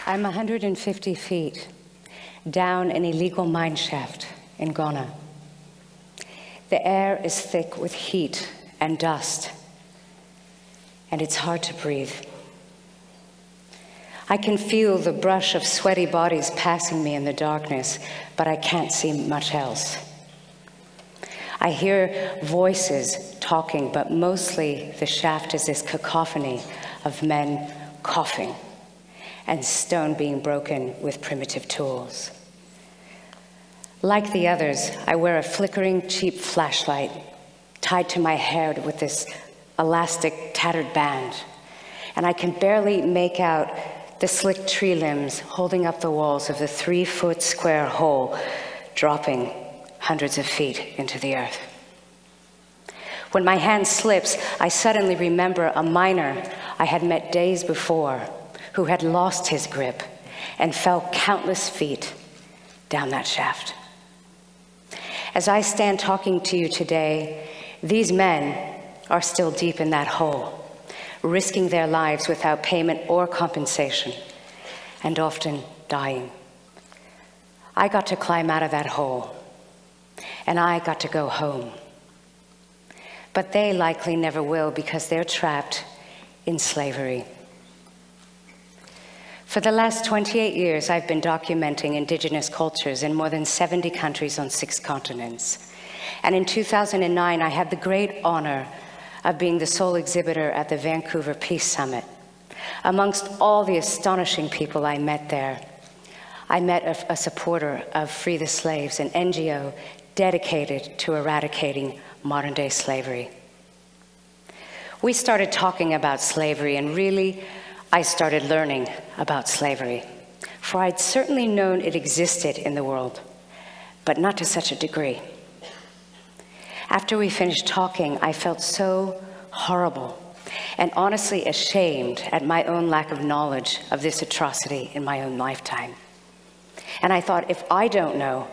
I'm 150 feet down an illegal mine shaft in Ghana. The air is thick with heat and dust, and it's hard to breathe. I can feel the brush of sweaty bodies passing me in the darkness, but I can't see much else. I hear voices talking, but mostly the shaft is this cacophony of men coughing and stone being broken with primitive tools. Like the others, I wear a flickering, cheap flashlight tied to my hair with this elastic, tattered band, and I can barely make out the slick tree limbs holding up the walls of the 3-foot square hole, dropping hundreds of feet into the earth. When my hand slips, I suddenly remember a miner I had met days before who had lost his grip and fell countless feet down that shaft. As I stand talking to you today, these men are still deep in that hole, risking their lives without payment or compensation, and often dying. I got to climb out of that hole, and I got to go home. But they likely never will, because they're trapped in slavery. For the last 28 years, I've been documenting indigenous cultures in more than 70 countries on 6 continents. And in 2009, I had the great honor of being the sole exhibitor at the Vancouver Peace Summit. Amongst all the astonishing people I met there, I met a supporter of Free the Slaves, an NGO dedicated to eradicating modern-day slavery. We started talking about slavery, and really, I started learning about slavery, for I'd certainly known it existed in the world, but not to such a degree. After we finished talking, I felt so horrible and honestly ashamed at my own lack of knowledge of this atrocity in my own lifetime. And I thought, if I don't know,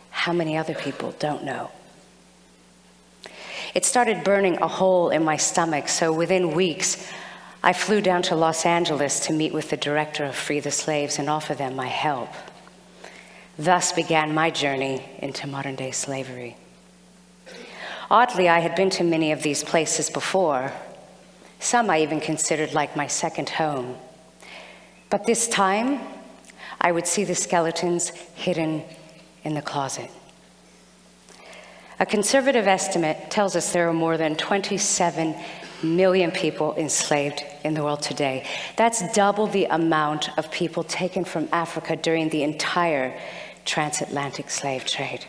how many other people don't know? It started burning a hole in my stomach, so within weeks, I flew down to Los Angeles to meet with the director of Free the Slaves and offer them my help. Thus began my journey into modern-day slavery. Oddly, I had been to many of these places before. Some I even considered like my second home. But this time, I would see the skeletons hidden in the closet. A conservative estimate tells us there are more than 27 million people enslaved in the world today. That's double the amount of people taken from Africa during the entire transatlantic slave trade.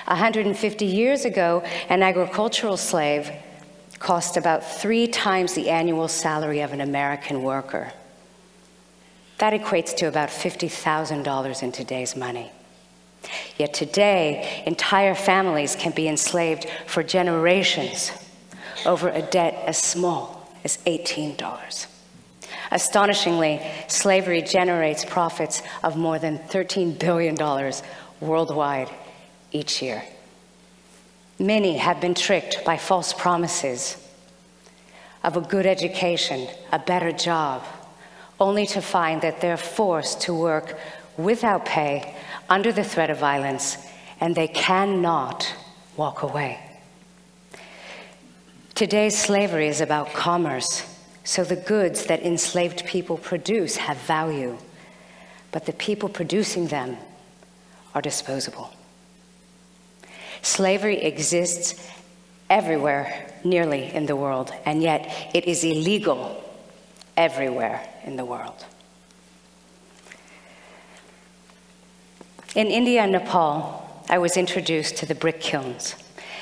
150 years ago, an agricultural slave cost about 3 times the annual salary of an American worker. That equates to about $50,000 in today's money. Yet today, entire families can be enslaved for generations over a debt as small as $18. Astonishingly, slavery generates profits of more than $13 billion worldwide each year. Many have been tricked by false promises of a good education, a better job, only to find that they're forced to work without pay, under the threat of violence, and they cannot walk away. Today's slavery is about commerce, so the goods that enslaved people produce have value, but the people producing them are disposable. Slavery exists everywhere, nearly, in the world, and yet it is illegal everywhere in the world. In India and Nepal, I was introduced to the brick kilns.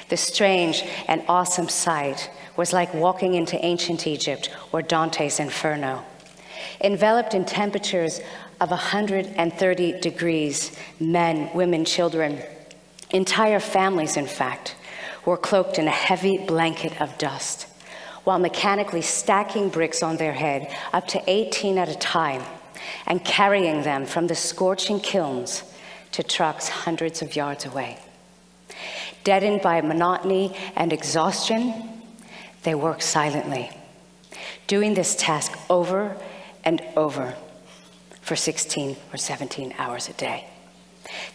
The strange and awesome sight was like walking into ancient Egypt or Dante's Inferno. Enveloped in temperatures of 130 degrees, men, women, children, entire families, in fact, were cloaked in a heavy blanket of dust, while mechanically stacking bricks on their head, up to 18 at a time, and carrying them from the scorching kilns to trucks hundreds of yards away. Deadened by monotony and exhaustion, they work silently, doing this task over and over for 16 or 17 hours a day.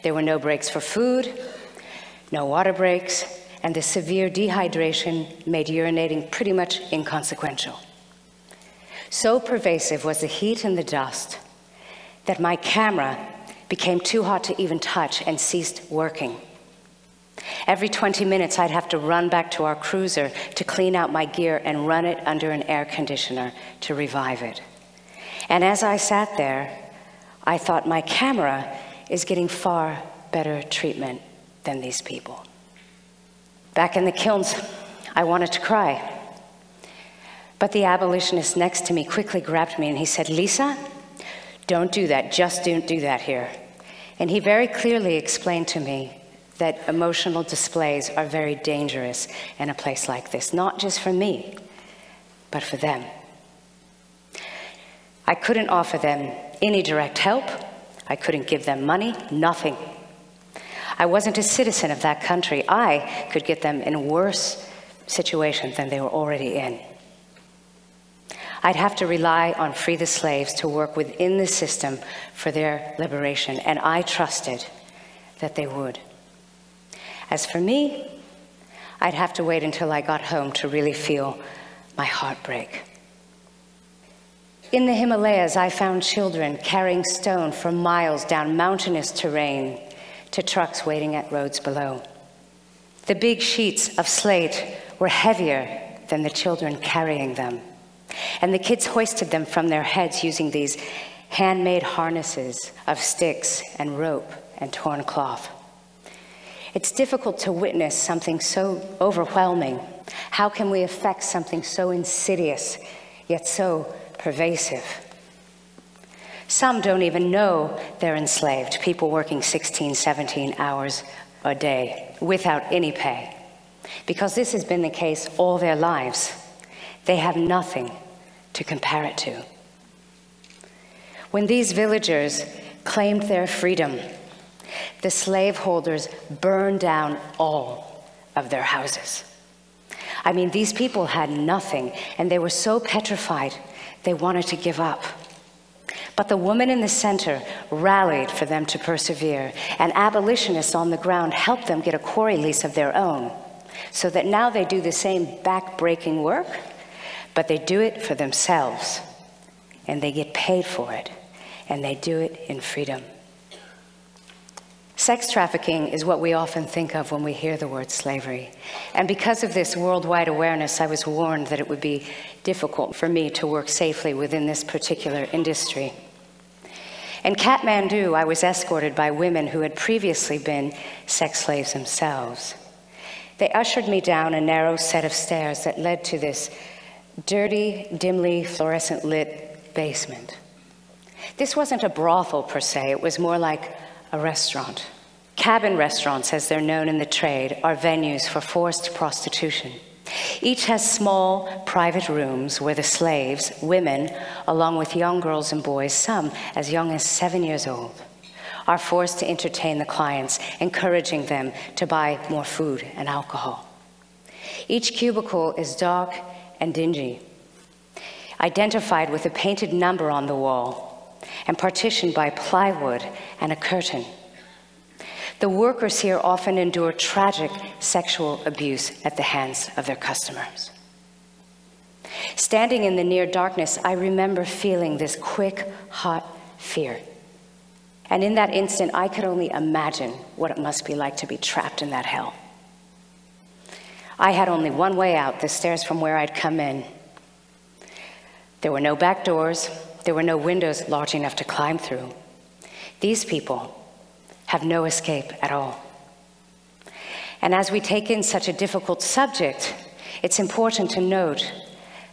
There were no breaks for food, no water breaks, and the severe dehydration made urinating pretty much inconsequential. So pervasive was the heat and the dust that my camera became too hot to even touch and ceased working. Every 20 minutes, I'd have to run back to our cruiser to clean out my gear and run it under an air conditioner to revive it. And as I sat there, I thought, my camera is getting far better treatment than these people. Back in the kilns, I wanted to cry. But the abolitionist next to me quickly grabbed me and he said, "Lisa, don't do that. Just don't do that here." And he very clearly explained to me that emotional displays are very dangerous in a place like this, not just for me, but for them. I couldn't offer them any direct help. I couldn't give them money, nothing. I wasn't a citizen of that country. I could get them in a worse situation than they were already in. I'd have to rely on Free the Slaves to work within the system for their liberation, and I trusted that they would. As for me, I'd have to wait until I got home to really feel my heart break. In the Himalayas, I found children carrying stone for miles down mountainous terrain to trucks waiting at roads below. The big sheets of slate were heavier than the children carrying them, and the kids hoisted them from their heads using these handmade harnesses of sticks and rope and torn cloth. It's difficult to witness something so overwhelming. How can we affect something so insidious, yet so pervasive? Some don't even know they're enslaved, people working 16, 17 hours a day without any pay. Because this has been the case all their lives. They have nothing to compare it to. When these villagers claimed their freedom, the slaveholders burned down all of their houses. I mean, these people had nothing, and they were so petrified they wanted to give up. But the woman in the center rallied for them to persevere, and abolitionists on the ground helped them get a quarry lease of their own, so that now they do the same back-breaking work, but they do it for themselves, and they get paid for it, and they do it in freedom. Sex trafficking is what we often think of when we hear the word slavery. And because of this worldwide awareness, I was warned that it would be difficult for me to work safely within this particular industry. In Kathmandu, I was escorted by women who had previously been sex slaves themselves. They ushered me down a narrow set of stairs that led to this dirty, dimly fluorescent lit basement. This wasn't a brothel per se, it was more like a restaurant. Cabin restaurants, as they're known in the trade, are venues for forced prostitution. Each has small, private rooms where the slaves, women, along with young girls and boys, some as young as 7 years old, are forced to entertain the clients, encouraging them to buy more food and alcohol. Each cubicle is dark and dingy, identified with a painted number on the wall, and partitioned by plywood and a curtain. The workers here often endure tragic sexual abuse at the hands of their customers. Standing in the near darkness, I remember feeling this quick, hot fear. And in that instant, I could only imagine what it must be like to be trapped in that hell. I had only one way out, the stairs from where I'd come in. There were no back doors. There were no windows large enough to climb through. These people have no escape at all. And as we take in such a difficult subject, it's important to note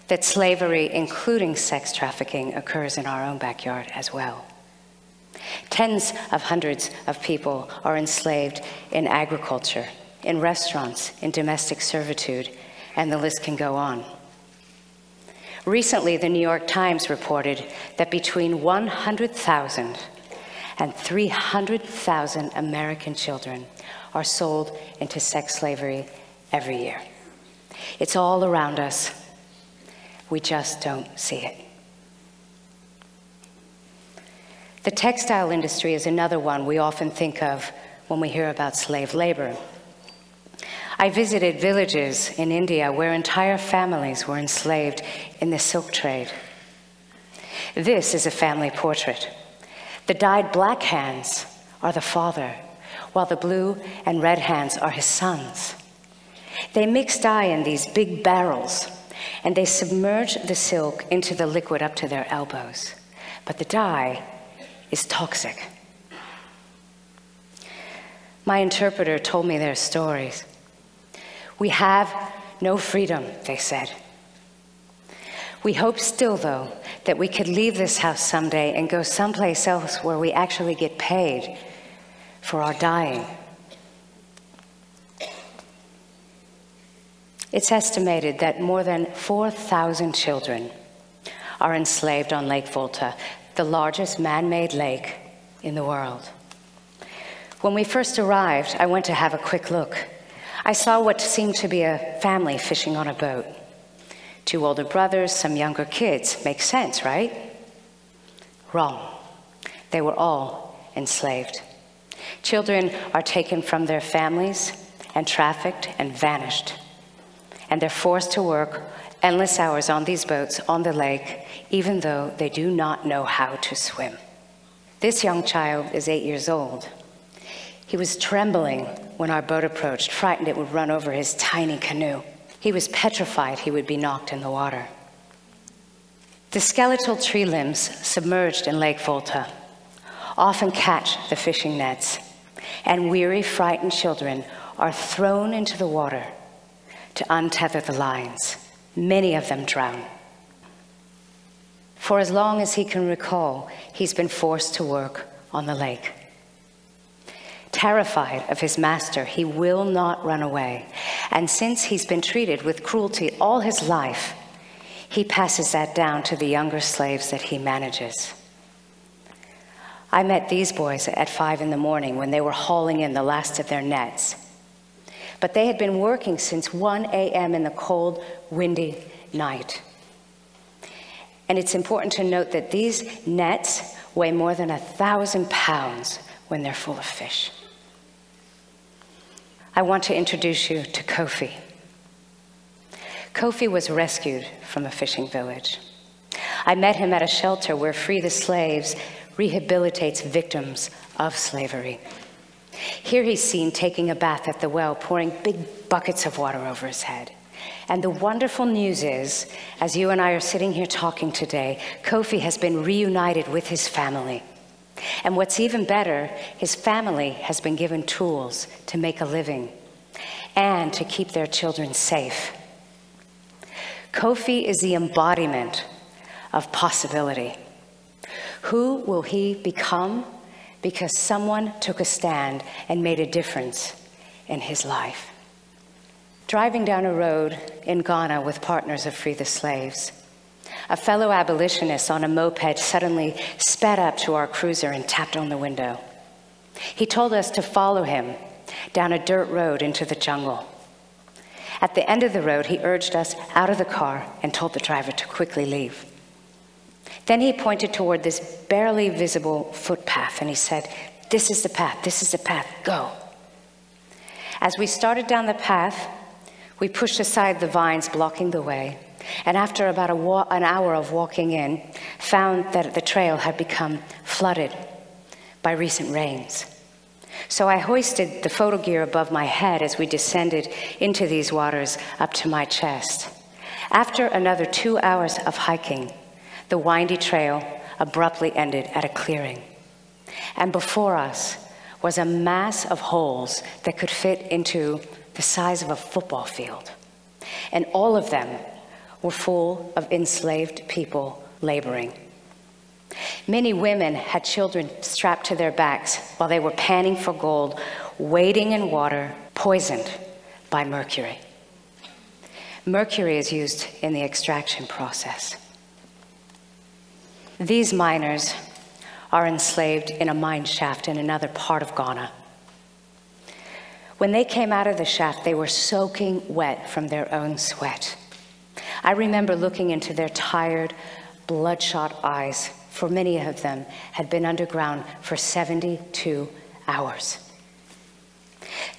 that slavery, including sex trafficking, occurs in our own backyard as well. Tens of hundreds of people are enslaved in agriculture, in restaurants, in domestic servitude, and the list can go on. Recently, the New York Times reported that between 100,000 and 300,000 American children are sold into sex slavery every year. It's all around us. We just don't see it. The textile industry is another one we often think of when we hear about slave labor. I visited villages in India where entire families were enslaved in the silk trade. This is a family portrait. The dyed black hands are the father, while the blue and red hands are his sons. They mix dye in these big barrels, and they submerge the silk into the liquid up to their elbows. But the dye is toxic. My interpreter told me their stories. We have no freedom, they said. We hope still, though, that we could leave this house someday and go someplace else where we actually get paid for our dyeing. It's estimated that more than 4,000 children are enslaved on Lake Volta, the largest man-made lake in the world. When we first arrived, I went to have a quick look. I saw what seemed to be a family fishing on a boat. 2 older brothers, some younger kids. Makes sense, right? Wrong. They were all enslaved. Children are taken from their families and trafficked and vanished. And they're forced to work endless hours on these boats on the lake, even though they do not know how to swim. This young child is 8 years old. He was trembling when our boat approached, frightened it would run over his tiny canoe. He was petrified he would be knocked in the water. The skeletal tree limbs submerged in Lake Volta often catch the fishing nets, and weary, frightened children are thrown into the water to untether the lines. Many of them drown. For as long as he can recall, he's been forced to work on the lake. Terrified of his master, he will not run away. And since he's been treated with cruelty all his life, he passes that down to the younger slaves that he manages. I met these boys at 5 in the morning when they were hauling in the last of their nets. But they had been working since 1 a.m. in the cold, windy night. And it's important to note that these nets weigh more than 1,000 pounds when they're full of fish. I want to introduce you to Kofi. Kofi was rescued from a fishing village. I met him at a shelter where Free the Slaves rehabilitates victims of slavery. Here he's seen taking a bath at the well, pouring big buckets of water over his head. And the wonderful news is, as you and I are sitting here talking today, Kofi has been reunited with his family. And what's even better, his family has been given tools to make a living and to keep their children safe. Kofi is the embodiment of possibility. Who will he become? Because someone took a stand and made a difference in his life. Driving down a road in Ghana with partners of Free the Slaves, a fellow abolitionist on a moped suddenly sped up to our cruiser and tapped on the window. He told us to follow him down a dirt road into the jungle. At the end of the road, he urged us out of the car and told the driver to quickly leave. Then he pointed toward this barely visible footpath and he said, "This is the path, go." As we started down the path, we pushed aside the vines blocking the way, and after about an hour of walking in, found that the trail had become flooded by recent rains. So I hoisted the photo gear above my head as we descended into these waters up to my chest. After another 2 hours of hiking, the windy trail abruptly ended at a clearing. And before us was a mass of holes that could fit into the size of a football field. And all of them were full of enslaved people laboring. Many women had children strapped to their backs while they were panning for gold, wading in water poisoned by mercury. Mercury is used in the extraction process. These miners are enslaved in a mine shaft in another part of Ghana. When they came out of the shaft, they were soaking wet from their own sweat. I remember looking into their tired, bloodshot eyes for many of them, had been underground for 72 hours.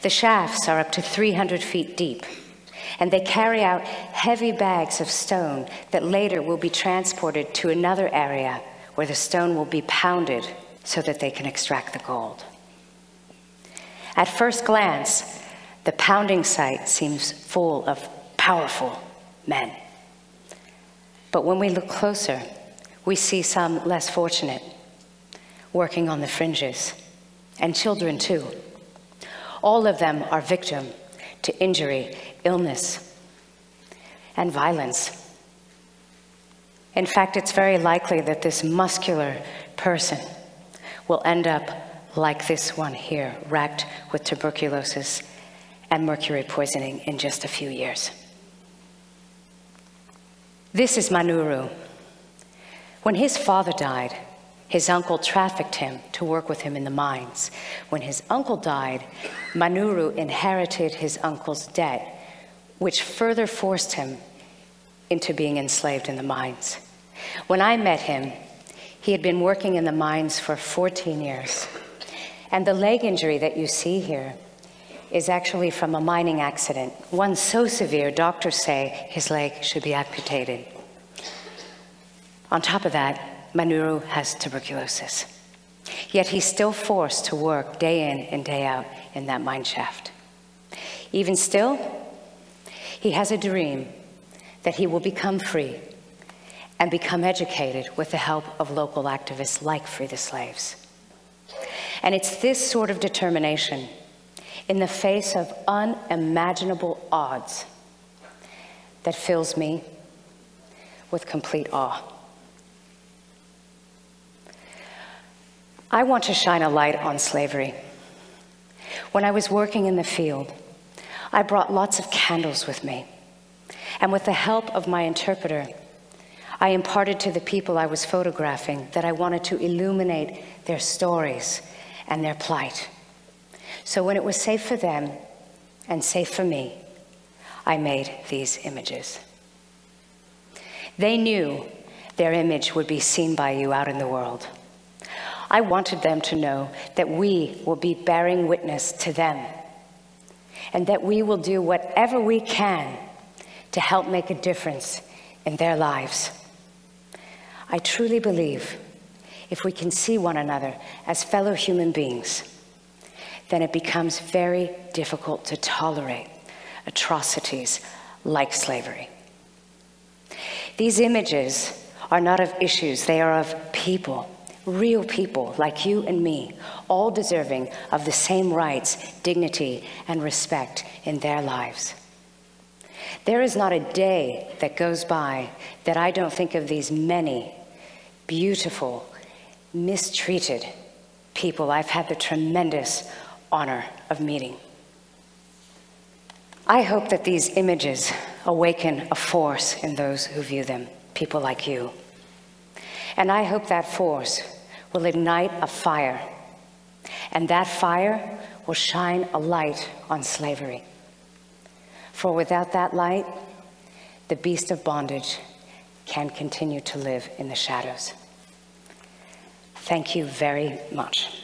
The shafts are up to 300 feet deep, and they carry out heavy bags of stone that later will be transported to another area where the stone will be pounded so that they can extract the gold. At first glance, the pounding site seems full of powerful men. But when we look closer, we see some less fortunate, working on the fringes, and children too. All of them are victim to injury, illness, and violence. In fact, it's very likely that this muscular person will end up like this one here, racked with tuberculosis and mercury poisoning in just a few years. This is Manuru. When his father died, his uncle trafficked him to work with him in the mines. When his uncle died, Manuru inherited his uncle's debt, which further forced him into being enslaved in the mines. When I met him, he had been working in the mines for 14 years. And the leg injury that you see here is actually from a mining accident. One so severe, doctors say his leg should be amputated. On top of that, Manuru has tuberculosis. Yet he's still forced to work day in and day out in that mine shaft. Even still, he has a dream that he will become free and become educated with the help of local activists like Free the Slaves. And it's this sort of determination in the face of unimaginable odds that fills me with complete awe. I want to shine a light on slavery. When I was working in the field, I brought lots of candles with me. And with the help of my interpreter, I imparted to the people I was photographing that I wanted to illuminate their stories and their plight. So when it was safe for them and safe for me, I made these images. They knew their image would be seen by you out in the world. I wanted them to know that we will be bearing witness to them and that we will do whatever we can to help make a difference in their lives. I truly believe if we can see one another as fellow human beings, then it becomes very difficult to tolerate atrocities like slavery. These images are not of issues, they are of people, real people like you and me, all deserving of the same rights, dignity, and respect in their lives. There is not a day that goes by that I don't think of these many beautiful, mistreated people I've had the tremendous honor of meeting. I hope that these images awaken a force in those who view them, people like you. And I hope that force will ignite a fire, and that fire will shine a light on slavery. For without that light, the beast of bondage can continue to live in the shadows. Thank you very much.